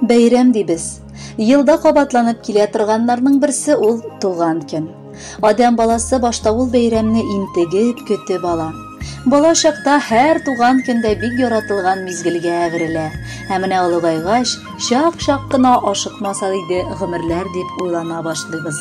Бәйрәм дибез. Йылда кабатланып килә торганнарның берсе ул туган көн. Адам баласы башта ул бәйрәмне интегеп көтеп ала. Бала чакта һәр туган көндә бик яратылган мизгелгә әверелә. Һәм менә олыгайгач, чак-чак кына ашыкмаса иде гомерләр дип уйлана башлыйбыз.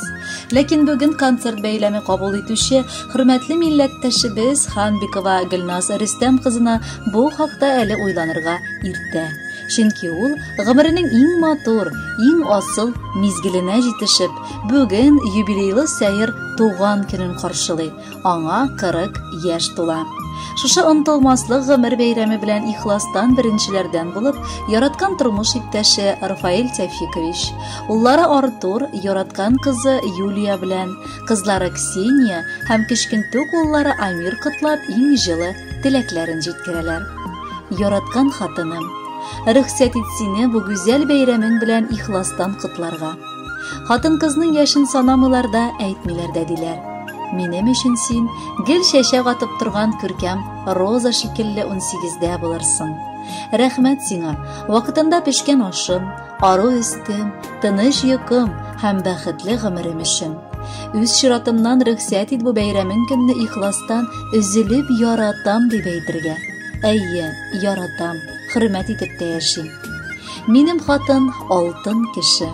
Ләкин бүген концерт бәйрәме кабул итүче хөрмәтле милләттәшебез Ханбикова Гөлназ Рөстәм кызына бу хакта әле уйланырга иртә. Чөнки ул гомеренең иң матур, иң асыл мизгеленә җитешеп, бүген юбилейлы сәер туган көнен каршылый. Аңа 40 яшь тула. Шушы онтылмаслык гомер бәйрәме белән ихластан беренчеләрдән булып, яраткан тормыш иптәше Рафаэль Тәвфикович, уллары Артур, яраткан кызы Юлия белән, кызлары Ксения һәм кичкентүк уллары Амир котлап иң җылы теләкләрен җиткерәләр. Яраткан хатыным, рөхсәт ит сине бу гүзәл бәйрәмең белән ихластан котларга. Хатын-кызның яшен санамыйлар да, әйтмиләр дә диләр. Минем өчен син гел чәчәк атып торган күркәм роза шикелле 18дә булырсың. Рәхмәт сиңа, вакытында пешкән ашым, ару өстем, тыныч йокым һәм бәхетле гомерем өчен. Үз чиратымнан рөхсәт ит бу бәйрәмең көнне ихластан өзелеп яратам дип әйтергә. Әйе, яратам, хөрмәт итеп тә яшим. Минем хатын алтын кеше,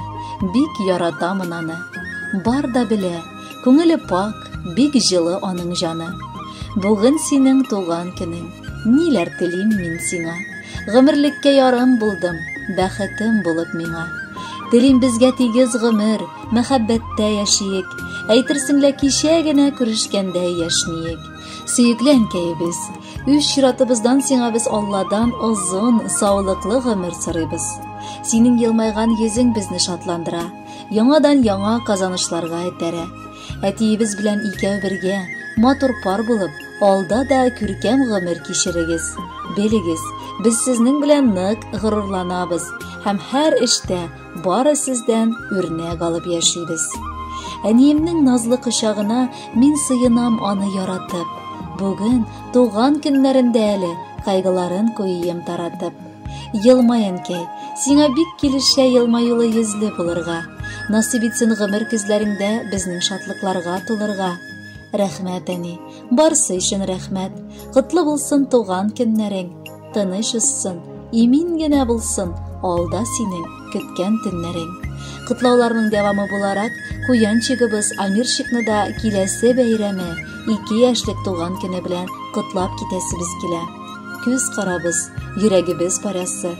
бик яратамын аны. Бар да белә, күңеле пак, бик җылы аның җаны. Бүген синең туган көнең, ниләр телим мин сиңа. Гомерлеккә ярым булдым, бәхетем булып миңа. Телим безгә тигез гомер, мәхәббәттә яшиек. Әйтерсең лә кичә генә күрешкәндә яшниек. Сөекле әнкәебез, үз чиратыбыздан сиңа без Алладан озын, саулыклы гомер сорыйбыз. Синең елмайган йөзең безне шатландыра, яңадан яңа казанышларга этәрә. Әтиебез белән икәү бергә, матур пар булып, алда да күркәм гомер кичерегез. Белегез, без сезнең белән нык горурланабыз һәм һәр эштә бары сездән үрнәк алып яшибез. Әниемнең назлы кочагына мин сыенам аны яратып. Бүген туган көннәрендә әле кайгыларын куйым таратып. Елмай әнкәй, сиңа бик килешә елмаюлы йөзле булырга. Насип итсен гомер күзләреңдә безнең шатлыкларга тулырга. Рәхмәт, әни, барсы өчен рәхмәт. Котлы булсын туган көннәрең, тыныч узсын, имин генә булсын алда синең көткән төннәрең. Котлауларның дәвамы буларак, куянчыгыбыз Амирчикны да киләсе бәйрәме 2 яшьлек туган көне белән котлап китәсебез килә. Күз карабыз, йөрәгебез парасы.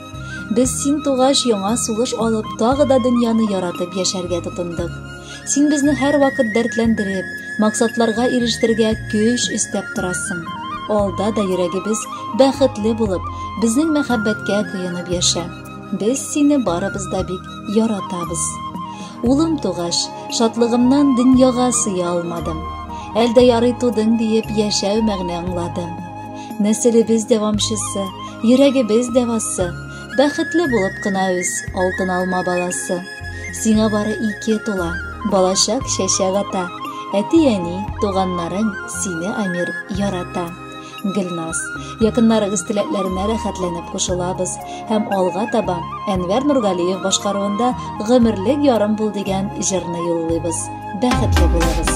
Без син тугач яңа сулыш алып, тагы да дөньяны яратып яшәргә тотындык. Син безне һәр вакыт дәртләндереп, максатларга ирештергә көч өстәп торасың. Алда да йөрәгебез бәхетле булып, безнең мәхәббәткә кыенып яшә. Без сине барыбыз да бик яратабыз. Улым тугач, шатлыгымнан дөньяга сыя алмадым. Әлдә ярый тудың диеп яшәү мәгънә аңладым. Нәселебез дәвамчысы, йөрәгебез дәвасы, бәхетле булып кына үз алтын алма баласы. Сиңа бары 2 тула, балачак чәчәк ата. Әти-әни, туганнарың сине Амир ярата. Гөлназ, якыннарыгыз теләкләренә рәхәтләнеп кушылабыз һәм алга таба Әнвәр Нургалиев башкаруында гомерлек ярым бул дигән җырны юллыйбыз. Бәхетле булыгыз.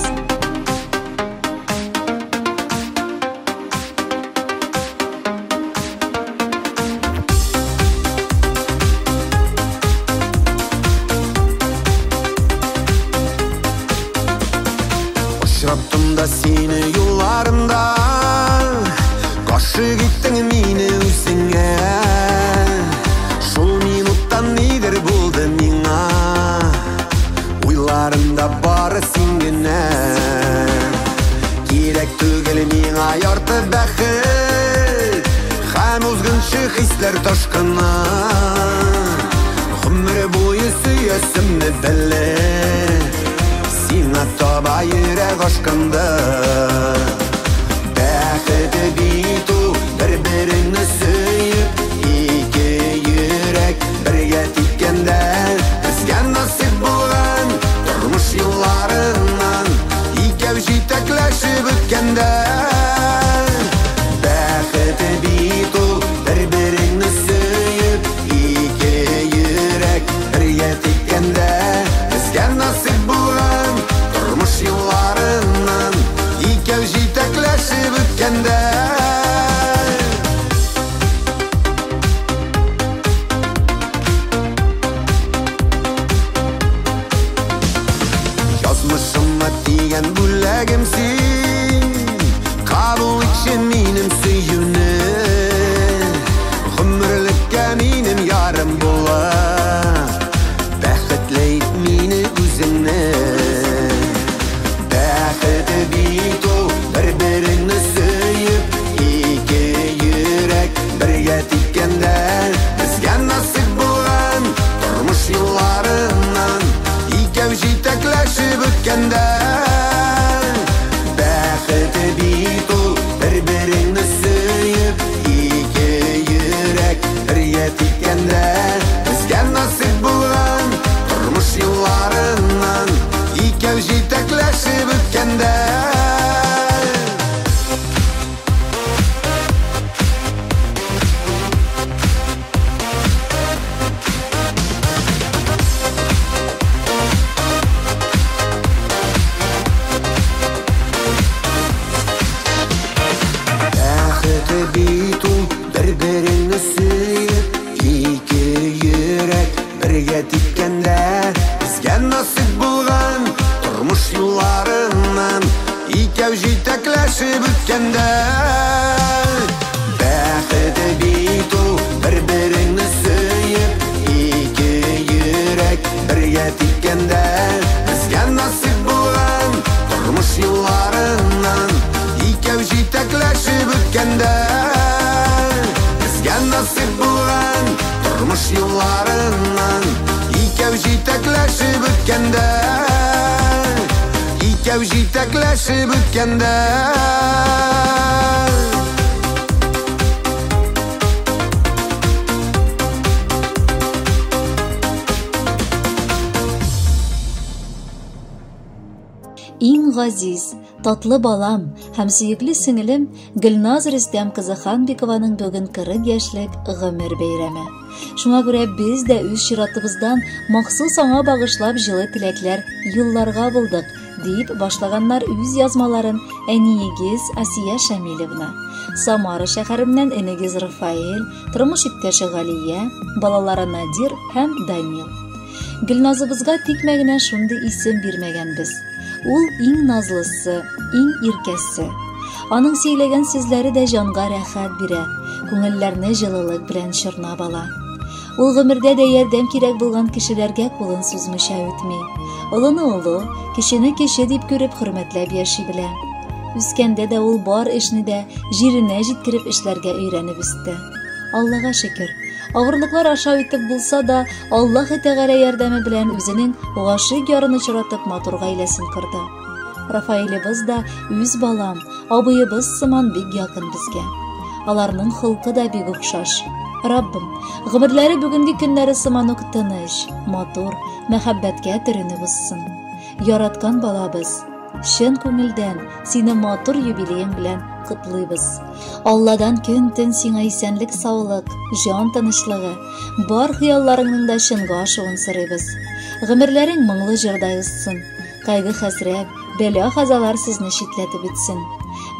Очраптым да сине юлларымда, Каршы киттең мине үзеңә. Шул минуттан нидер булды миңа, уйларымда бары син генә. Кирәк түгел миңа ярты бәхет һәм узгынчы хисләр ташкыны. Гомер буе сөясемне белә, сиңа таба йөрәк ашканда. Бәхете бит у, бер-береңне сөеп, 2 йөрәк бергә тиккәндә. Безгә насип булган тормыш юлларыннан икәү җитәкләшеп үткәндә. Бәхете бит у, бер-береңне сөеп, 2 йөрәк бірге тиккәндә, безгә насип булган тормыш юлларыннан икәү җитәкләшеп үткәндә. Бәхете бит ул бер-береңне сөеп, ике йөрәк бірге тиккәндә, безгә насип булган тормыш юлларыннан икәү җитәкләшеп үткәндә. Безгә насип булган тормыш юлларыннан икәү җитәкләшеп үткәндә, икәү җитәкләшеп үткәндә. Иң газиз, татлы балам һәм сөекле сеңелем Гөлназ Рөстәм кызы Ханбикованың бүген 40 яшьлек гомер бәйрәме. Шуңа күрә без дә үз чиратыбыздан махсус аңа багышлап җылы теләкләр юлларга булдык, дип башлаганнар үз язмаларын әниегез Асия Шамилевна, Самара шәһәреннән энегез Рафаэль, тормыш иптәше Галия, балалары Надир һәм Данил. Гөлназыбызга тикмә генә шундый исем бирмәгәнбез. Ул иң назлысы, иң иркәсе. Аның сөйләгән сүзләре дә җанга рәхәт бирә, күңелләрне җылылык белән чорнап ала. Ул гомердә дә ярдәм кирәк булган кешеләргә кулын сузмыйча үтми. Олыны олы, кешене кеше дип күреп хөрмәтләп яши белә. Үскәндә дә ул бар эшне дә җиренә җиткереп эшләргә өйрәнеп үсте. Аллага шөкер. Авырлыклар аша үтеп булса да, Аллаһ Тәгалә ярдәме белән үзенең гашыйк ярын очратып матур гаиләсен корды. Рафаэлебыз да үз балам, абыебыз сыман бик якын безгә. Аларның холкы да бик охшаш. Раббым, гомерләре бүгенге көннәре сыман ук тыныч, матур, мәхәббәткә төренеп үссен. Яраткан балабыз, чын күңелдән сине матур юбилеең белән котлыйбыз. Алладан көн-төн сиңа исәнлек, саулык, җан тынычлыгы, бар хыялларыңның да чынга ашуын сорыйбыз. Гомерләрең моңлы җырда узсын, кайгы-хәсрәт, бәла-казалар сезне читләтеп үтсен.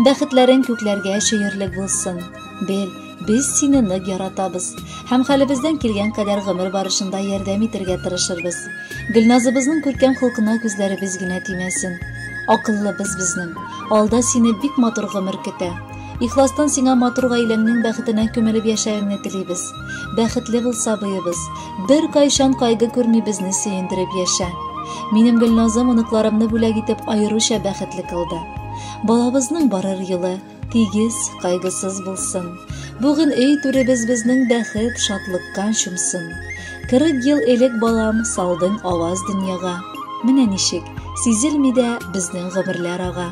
Бәхетләрең күкләргә чөерлек булсын. Бел, без сине нык яратабыз һәм хәлебездән килгән кадәр гомер барышында ярдәм итәргә тырышырбыз. Гөлназыбызның күркәм холкына күзләребез генә тимәсен. Акыллыбыз безнең, алда сине бик матур гомер көтә. Ихластан сиңа матур гаиләңнең бәхетенә күмелеп яшәвеңне телибез. Бәхетле булса буебыз, бер кайчан кайгы күрми безне сөендереп яшә. Минем Гөлназым оныкларымны бүләк итеп аеруча бәхетле кылды. Балабызның барыр юлы тигез, кайгысыз булсын. Бүген өй түребез безнең бәхет, шатлыкка чумсын. 40 ел элек балам салдың аваз дөньяга. Менә ничек сизелми дә безнең гомерләр ага.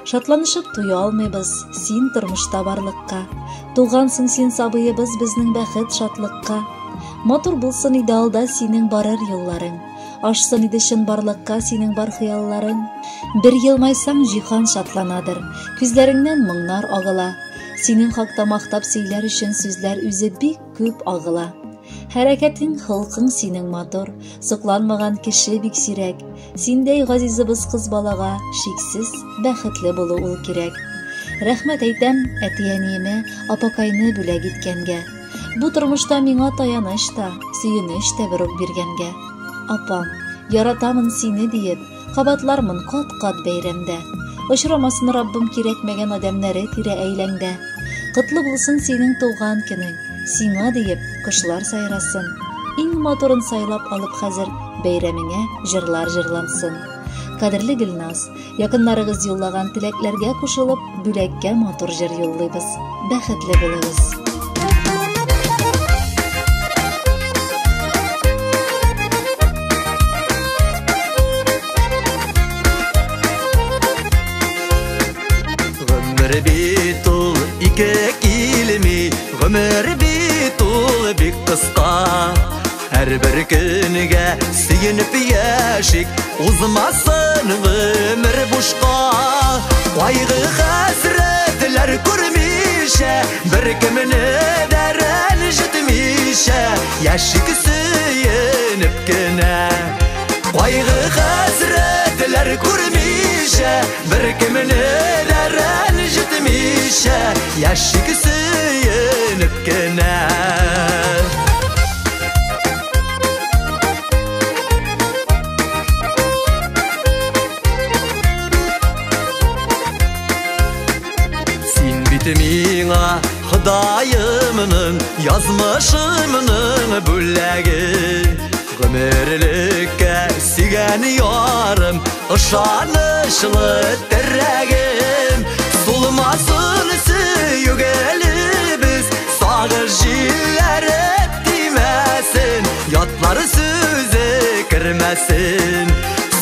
Шатланышып туя алмыйбыз син тормышта барлыкка. Тугансың син сабыебыз безнең бәхет, шатлыкка. Матур булсын иде алда синең барыр юлларың. Ашсын иде чын барлыкка синең бар хыялларың. Бер елмайсаң җиһан шатланадыр, күзләреңнән моңнар агыла. Синең хакта мактап сөйләр өчен сүзләр үзе бик күп агыла. Хәрәкәтең, холкың синең матур, сокланмаган кеше бик сирәк. Синдәй газизыбыз кыз балага шиксез бәхетле булу ул кирәк. Рәхмәт әйтәм әти-әниемә, апакайны бүләк иткәнгә. Бу тормышта миңа таяныч та, сөенеч тә бер үк биргәнгә. Апам, яратамын сине диеп, кабатлармын кат-кат бәйрәмдә. Очрамасын Раббым кирәкмәгән адәмнәре тирә әйләңдә. Котлы булсын синең туган көнең, сиңа диеп кошлар сайрасын. Иң матурын сайлап алып хәзер бәйрәмеңә җырлар җырлансын. Кадерле Гөлназ, якыннарыгыз юллаган теләкләргә кушылып, бүләккә матур җыр юллыйбыз. Бәхетле булыгыз. Гомер бит ул ике килми, гомер бит ул бик кыска. Һәрбер көнгә сөенеп яшик, узмасын гомер бушка. Кайгы хәсрәтләр күрмичә, беркемне дә рәнҗетмичә, яшик сөенеп кенә. Кайгы хәсрәтләр күрмичә, беркемне дә рәнҗетмичә, яшик сөенеп кенә. язмышымның бүләге Гөмірлікке сүйген ярым Ышанышлы тірәгім Зулмасын сүйгелібіз Сағыз жиәрі тимәсін Ятлар сөзі кірмәсін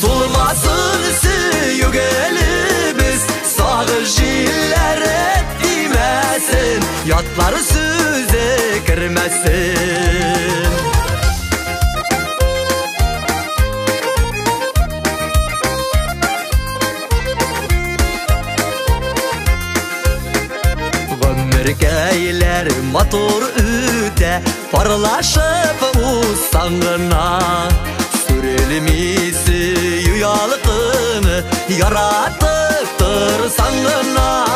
Зулмасын сүйгелібіз Сағыз жиәрі тимәсін Ятлар сөзі кірмәсін Gümürgeyler motor üte Parlaşıp usangına Sürelmisi yuyalıqını Yaratıktır sangına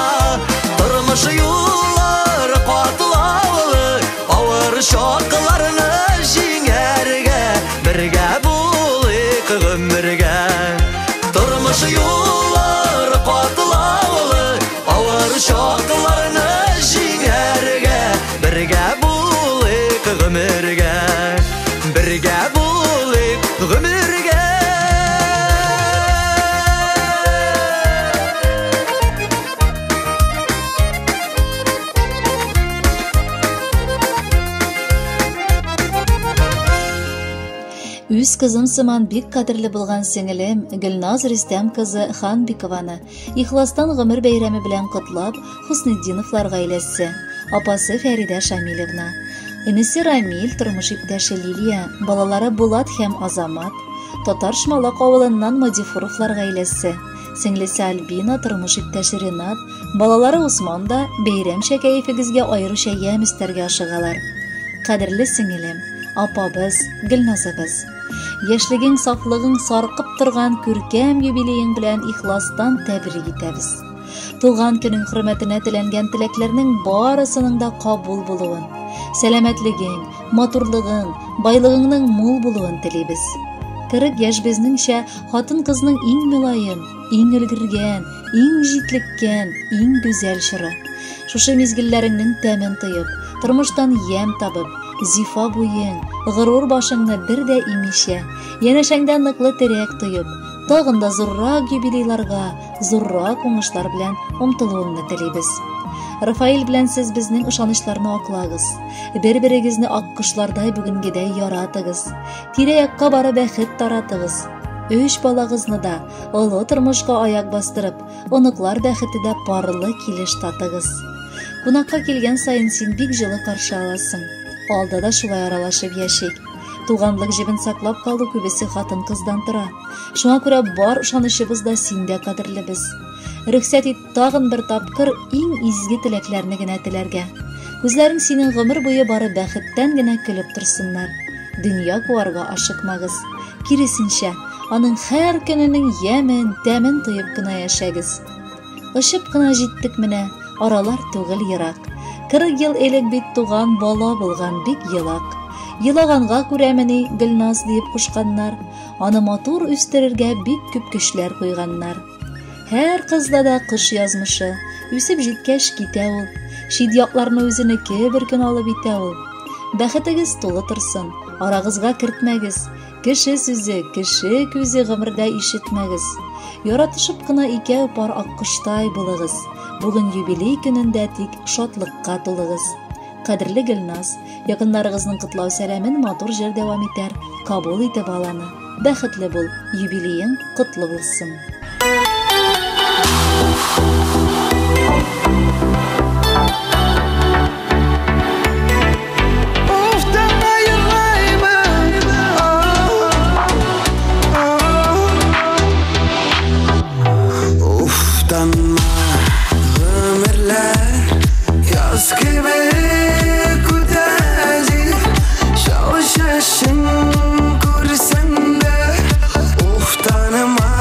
Tırmış yollar qatlavlı Ağır şoklarını jiңerge Birge bulik gümürge Tırmış yollar qatlavlı Ağır şoklarını Бірге болайық ғұмырге Бірге болайық ғұмырге Үз кызым сыман бик кадірлі болған сеңілім Гүлназ Рүстәм кызы Ханбикованы ихластан ғұмыр бәйрәме белән құтлап Хуснетдиновлар гаиләсе, апасы Фәрида Шамилевна, инесе Рамил, тормыш иптәше Лилия, балалары Булат һәм Азамат, Татар Шмалак авылыннан Мадифуровлар гаиләсе, сеңлесе Альбина, тормыш иптәше Ринат, балалары Усман да бәйрәм шәкәефегезгә аеруча ям истәргә ашыгалар. Кадерле сеңелем, апабыз, Гөлназыбыз, яшьлегең, сафлыгың саркып торган күркәм юбилеең белән ихластан тәбрик итәбез. Туган көнең хөрмәтенә теләнгән теләкләрнең барысының да кабул булуын, сәламәтлегең, матурлыгың, байлыгыңның мул булуын телибез. 40 яшь безнеңчә хатын-кызның иң милаем, иң өлгергән, иң җитлеккән, иң гүзәл чоры. Шушы мизгелләреңнең тәмен тоеп, тормыштан ям табып, зифа буең, горур башыңны бер дә имешә, янәшәңдә ныклы терәк тоеп, тагын да зуррак юбилейларга, зуррак уңышлар белән омтылуыңны телибез. Рафаил белән сез безнең ышанычларны аклагыз. Бер-берегезне аккошлардай бүгенгедәй яратыгыз. Тирә-якка бары бәхет таратыгыз. 3 балагызны да олы тормышка аяк бастырып, оныклар бәхетидә парлы килеш татыгыз. Кунакка килгән сайын син бик җылы каршы аласың. Алда да шулай аралашып яшик. Туганлык җебен саклап калу күбесе хатын-кыздан тора. Шуңа күрә бар ышанычыбыз да синдә кадерлебез. Рөхсәт ит тагын бер тапкыр иң изге теләкләрне генә теләргә. Күзләрең синең гомер буе бары бәхеттән генә көлеп торсыннар. Дөнья куарга ашыкмагыз. Киресенчә, аның һәр көненең ямен, тәмен тоеп кына яшәгез. Ышып кына җиттек менә, аралар түгел ерак. 40 ел элек бит туган бала булган бик елак. Елаганга күрәмени Гөлназ дип кушканнар, аны матур үстерергә бик күп көчләр куйганнар. Һәр кызда да кыш язмышы, үсеп җиткәч китә ул. Шид якларны үзенеке бер көн алып итә ул. Бәхетегез тулы торсын, арагызга кертмәгез. Кеше сүзе, кеше күзе гомердә ишетмәгез. Яратышып кына икәү пар аккоштай булыгыз. Бүген юбилей көнендә тик шатлыкка тулыгыз. Кадерле Гөлназ, якыннарыгызның котлау сәламен матур җыр дәвам итәр, кабул итеп аланы. Бәхетле бул, юбилеең котлы булсын. Kursan da, tanıma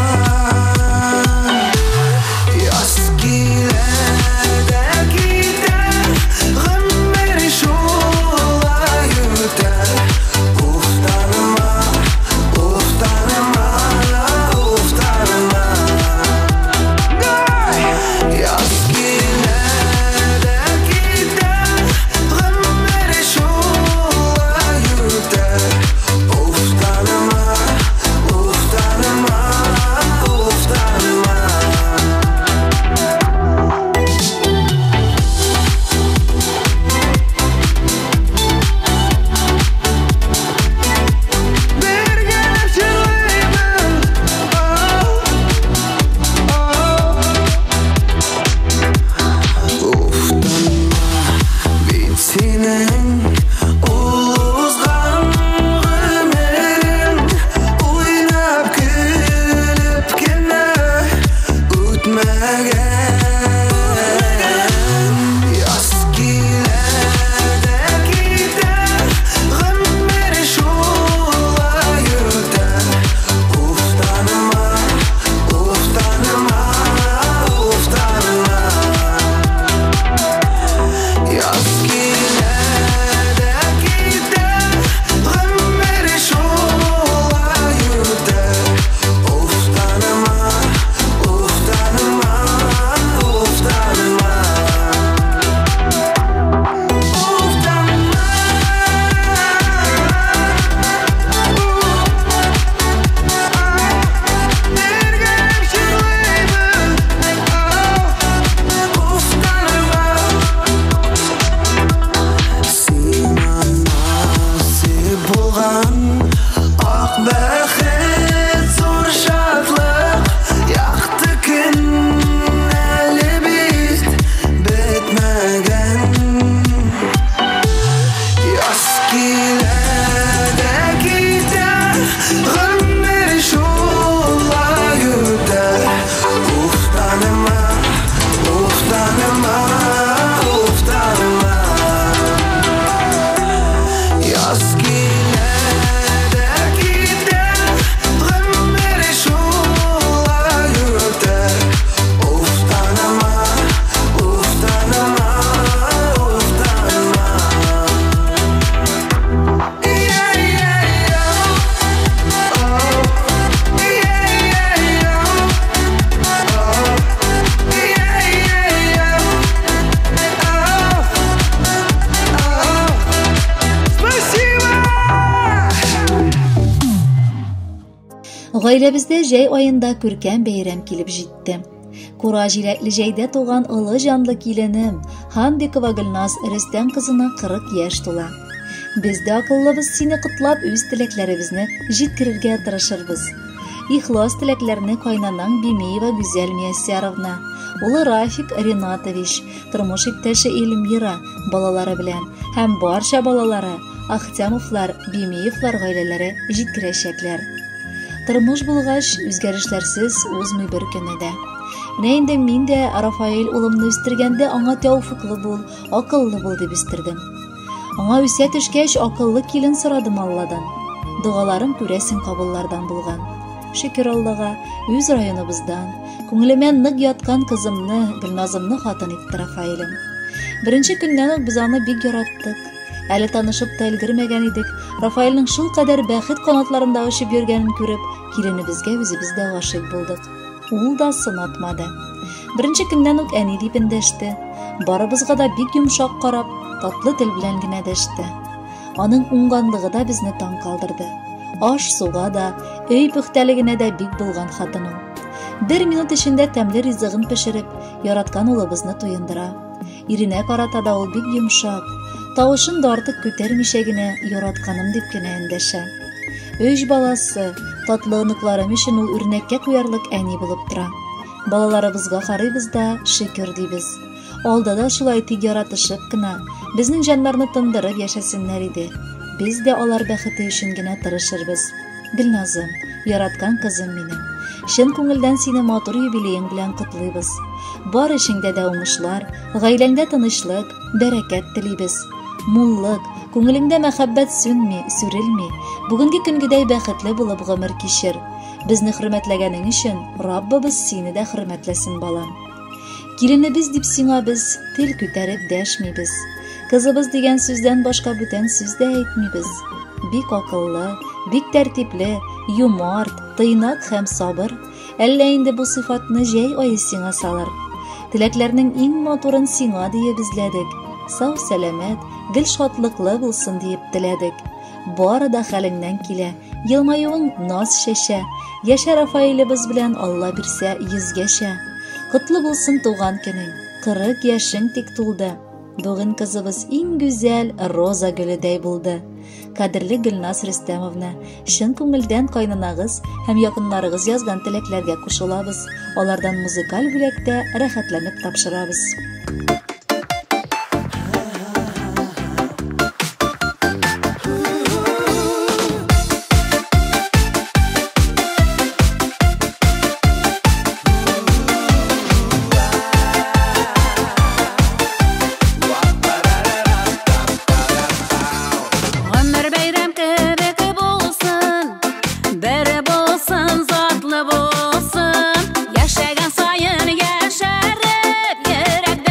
Гаилебездә җәй аенда күркәм бәйрәм килеп җитте. Кура җиләкле җәйдә туган олы җанлы киленем Хандикова Гөлназ Рөстәм кызына 40 яшь тула. Без дә акыллыбыз сине котлап үз теләкләребезне җиткерергә тырышырбыз. Ихлас теләкләрне кайнанаң Бимеева Гүзәл Мияссяровна, улы Рафик Ринатович, тормыш иптәше Эльмира балалары белән һәм барча балалары Ахтямовлар, Бимеевлар гаиләләре җиткерәчәкләр. Тормыш булгач, үзгәрешләрсез узмый бер көне дә. Менә инде мин дә Рафаэль улымны үстергәндә аңа тәүфыклы бул, акыллы бул дип үстердем. Аңа үсә төшкәч акыллы килен сорадым Алладан. Дугаларым күрәсең кабуллардан булган. Шөкер Аллага, үз районыбыздан, күңелемә нык яткан кызымны, Гөлназымны хатын итте Рафаэлем. Беренче көннән үк без аны бик яраттык. Әле танышып та өлгермәгән идек. Рафаэльнең шул кадәр бәхет канатларында очып йөргәнен күреп, киленебезгә үзебез дә гашыйк булдык. Ул да сынатмады. Беренче көннән үк әни дип эндәште. Барыбызга да бик йомшак карап, татлы тел белән генә дәште. Аның уңганлыгы да безне таң калдырды. Аш-суга да, өй пөхтәлегенә дә бик булган хатының. 1 минут эчендә тәмле ризыгын пешереп, яраткан улыбызны туендыра. Иренә карата да ул бик йомшак, тавышын да артык күтәрмичә генә яратканым дип кенә эндәшә. Өч баласы, татлы оныкларым өчен ул үрнәккә куярлык әни булып тора. Балаларыбызга карыйбыз да шөкер дибез. Алда да шулай тик яратышып кына безнең җаннарны тындырып яшәсеннәр иде. Biz дә алар бәхете өчен генә тырышырбыз. Гөлназым, яраткан кызым минем. Чын күңелдән сине матур юбилеең белән котлыйбыз. Бар эшеңдә дә уңышлар, гаиләңдә тынычлык, бәрәкәт телибез. Муллык, күңелеңдә мәхәббәт сүнми, сүрелми. Бүгенге көнгедәй бәхетле булып гомер кичер. Безне хөрмәтләгәнең өчен Раббыбыз сине дә хөрмәтләсен, балам. Киленебез дип сиңа без тел күтәреп дәшмибез. Кызыбыз дигән сүздән башка бүтән сүз дә әйтмибез. Бик акыллы, бик тәртипле, юмарт, тыйнак һәм сабыр. Әллә инде бу сыйфатны җәй ае сиңа салыр. Теләкләрнең иң матурын сиңа диеп эзләдек. Сау сәламәт, гел шатлыклы булсын диеп теләдек. Бары да хәлеңнән килә, елмаюың наз шәшә. Яшә Рафаэлебез белән Алла бирсә 100гәчә. Котлы булсын туган көнең, 40 яшең тик тулды. Бүген кызыбыз иң гүзәл роза гөледәй булды. Кадерле Гөлназ Рөстәмовна, чын күңелдән кайнанагыз һәм якыннарыгыз язган теләкләргә кушылабыз. Алардан музыкаль бүләктә рәхәтләнеп тапшырабыз. Yaşagan sayın yaşarıp, yürek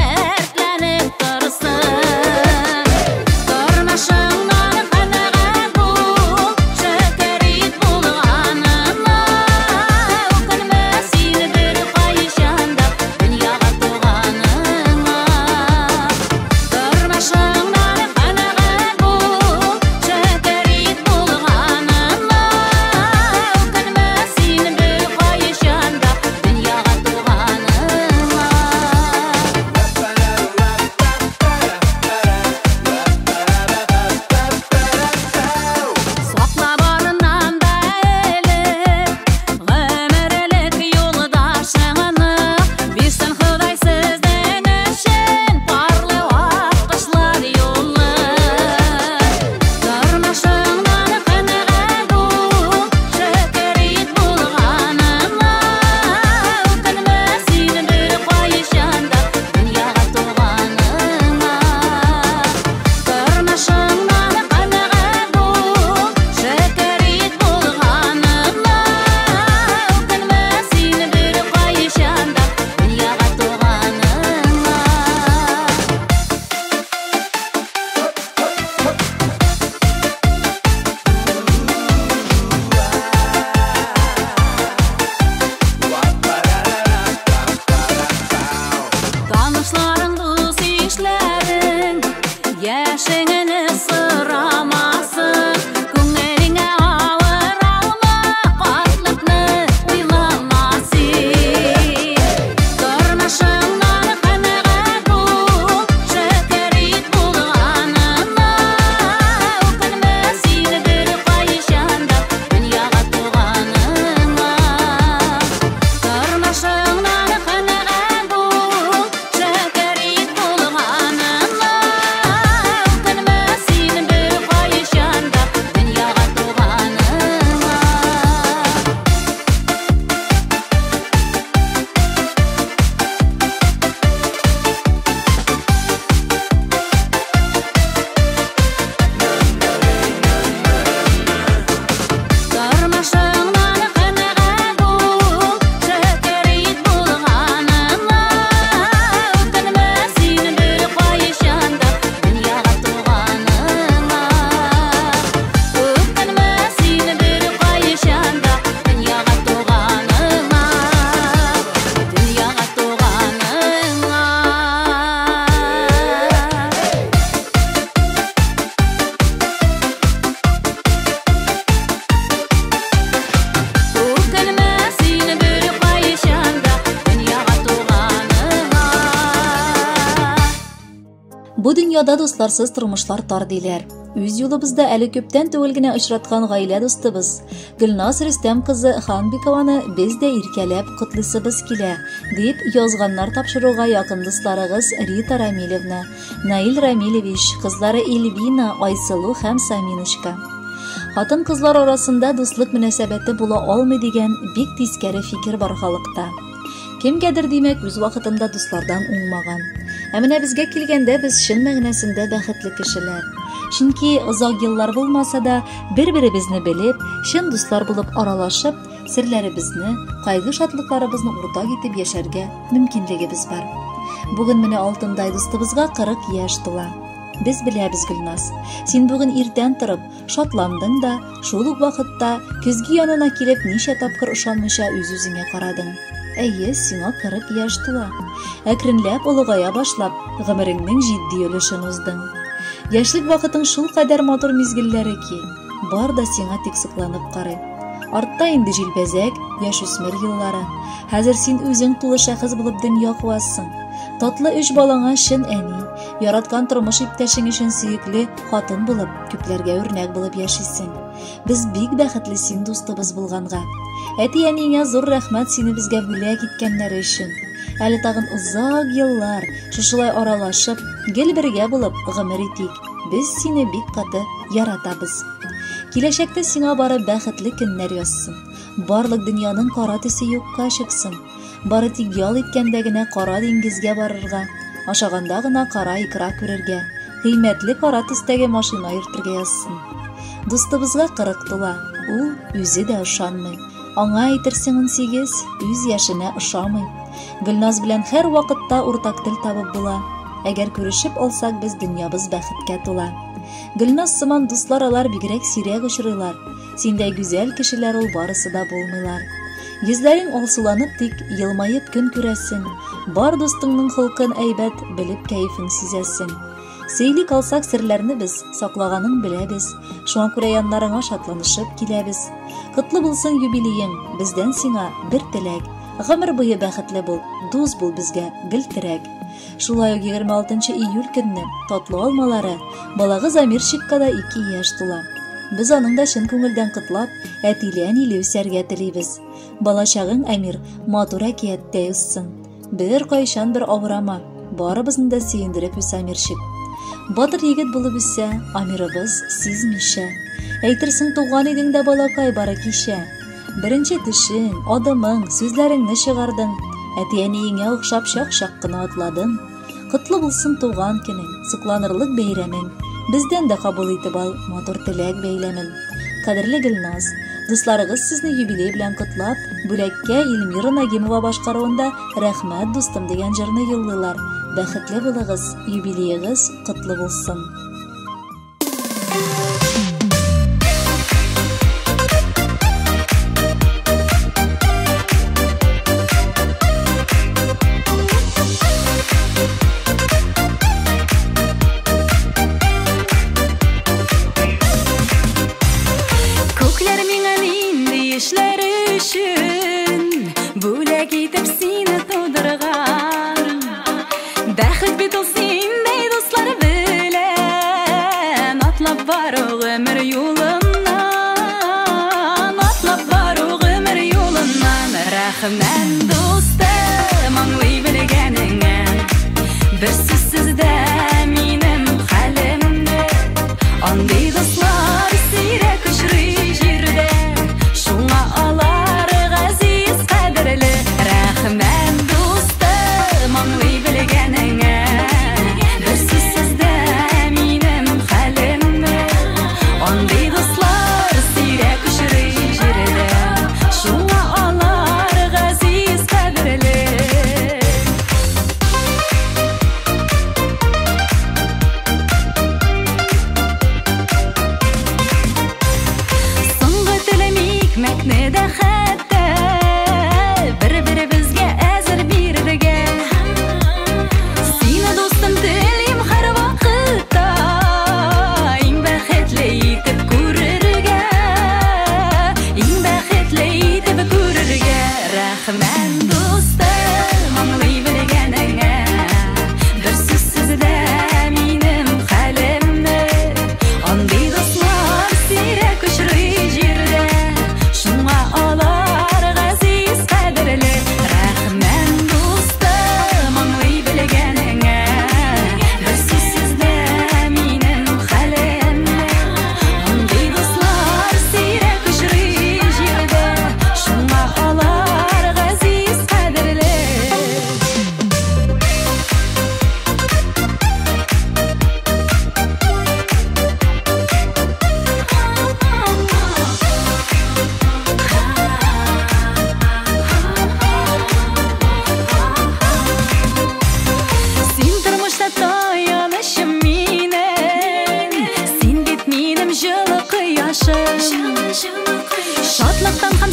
Бу дөньяда дусларсыз тормышлар тар диләр. Үз юлыбызда әле күптән түгел генә очраткан гаилә дустыбыз Гөлназ Рөстәм кызы Ханбикованы без дә иркәләп котлыйсыбыз килә, дип язганнар тапшыруга якын дусларыгыз Рита Рамилевна, Наил Рамилевич, кызлары Эльвина, Айсылу һәм Саминушка. Хатын-кызлар арасында дуслык мөнәсәбәте була алмый дигән бик тискәре фикер бар халыкта. Кемгәдер димәк үз вакытында дуслардан уңмаган. Ә менә безгә килгәндә без чын мәгънәсендә бәхетле кешеләр. Чөнки озак еллар булмаса да бер-беребезне белеп, чын дуслар булып аралашып, серләребезне, кайгы-шатлыкларыбызны уртак итеп яшәргә мөмкинлегебез бар. Бүген менә алтындай дустыбызга 40 яшь тула. Без беләбез, Гөлназ, син бүген иртән торып, шатландың да, шул ук вакытта көзге янына килеп ничә тапкыр ышанмыйча үз-үзеңә карадың. Әйе, сиңа 40 яшь тула. Әкренләп олыгая башлап, гомереңнең җитди өлешен уздың. Яшьлек вакытың шул кадәр матур мизгелләре ки, бар да сиңа тик сокланып карый. Артта инде җилбәзәк, яшүсмер еллары. Хәзер син үзең тулы шәхес булып дөнья куасың. Татлы 3 балаңа чын әни, яраткан тормыш иптәшең өчен сөекле хатын булып, күпләргә үрнәк булып яшисең. Без бик бәхетле син дустыбыз булганга. Әти-әнигә зур рәхмәт сине безгә бүләк иткәннәре өчен. Әле тагын озак еллар шушылай аралашып, гел бергә булып гомер итик. Без сине бик каты яратабыз. Киләчәктә сиңа бары бәхетле көннәр язсын. Барлык дөньяның кара төсе юкка чыксын. Бары тик ял иткәндә генә кара диңгезгә барырга, ашаганда гына кара икра күрергә, кыйммәтле кара төстәге машина йөртергә язсын. Дустыбызга 40 тула, ул үзе дә ышанмый. Аңа әйтерсең 18, үз яшенә ышамый. Гөлназ белән һәр вакытта уртак тел табып була. Әгәр күрешеп алсак, без дөньябыз бәхеткә тула. Гөлназ сыман дуслар алар бигрәк сирәк очрыйлар. Синдәй гүзәл кешеләр ул барысы да булмыйлар. Йөзләрең алсуланып тик елмаеп көн күрәсең. Бар дустыңның холкын әйбәт белеп кәефен сизәсең. Сөйлик алсак серләрне без саклаганын беләбез. Шуңа күрә яннарыңа шатланышып киләбез. Котлы булсын юбилеең, бездән сиңа бер теләк. Гомер буе бәхетле бул, дус бул безгә гөлтерәк. Шулай ук 26 июль көнне татлы алмалары балагыз Амирчикка да 2 яшь тула. Без аның да чын күңелдән котлап, әтиле-әниле үсәргә телибез. Балачагың Әмир матур әкияттә үссен. Бер кайчан бер авырама, барыбызны да сөендереп үс Амирчик. Батыр егет булып үсә, Амирыбыз сизмичә. Әйтерсең туган идең дә балакай бары кичә. Беренче төшең, адымың, сүзләреңне чыгардың. Әти-әниеңә охшап шак-шак кына атладың. Котлы булсын туган көнең, сокланырлык бәйрәмең. Бездән дә кабул итеп ал матур теләк бәйләмен. Кадерле Гөлназ, дусларыгыз сезне юбилей белән котлап, бүләккә Илмира Нагимова башкаруында "Рәхмәт дустым" дигән җырны юллыйлар. Бәхетле булыгыз, юбилеегыз котлы булсын. Рәхмәт дустым, аңлый белгәнеңә, бер сүзсез дә минем хәлемне. Андый дуслар сирәк очрый җирдә, шуңа алар газиз кадерле. Рәхмәт дустым, аңлый белгәнеңә, бер сүзсез дә минем хәлемне. Андый дуслар сирәк очрый җирдә, шуңа алар газиз Шатлыктан һәм